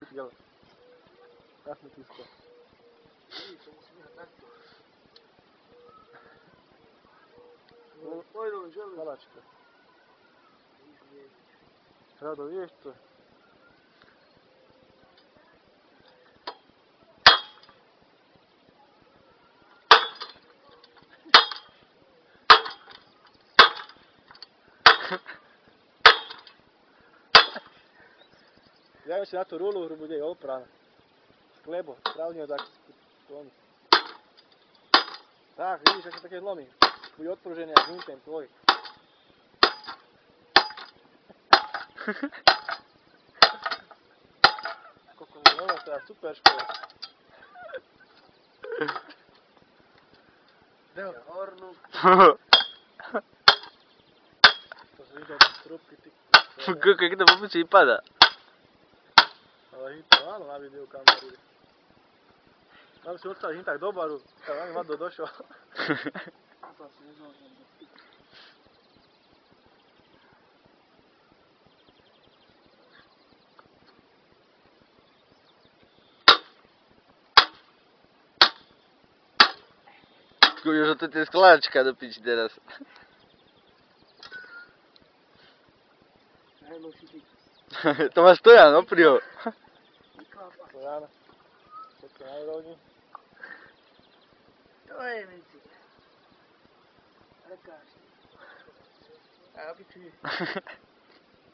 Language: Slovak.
Jel, tak mi tisko. Pojdu, želi. Palačka. Rado, vidiš to? Javio se na tu rulu, bude i oprana. Sklebo, pravnije da se skloni. Tak, vidiš kako se tako zlomi. Koji otpruženi agenten tvoj. Koliko mi je ovo sada super škola. Deo. Hornu. To se vidio trupki tik. Kako da popući i pada. Ali hinta, malo na vidio u kameru. Da bi se ostavio hintak dobaru, kada vam je Vado došao. Pa se ne znam. Još to ti sklačka do pići teraz. Najloši ti. To ma Stojan oprio. Stojana. Čekaj, najrodnji. To je mici. Rekaš. A, opičuj.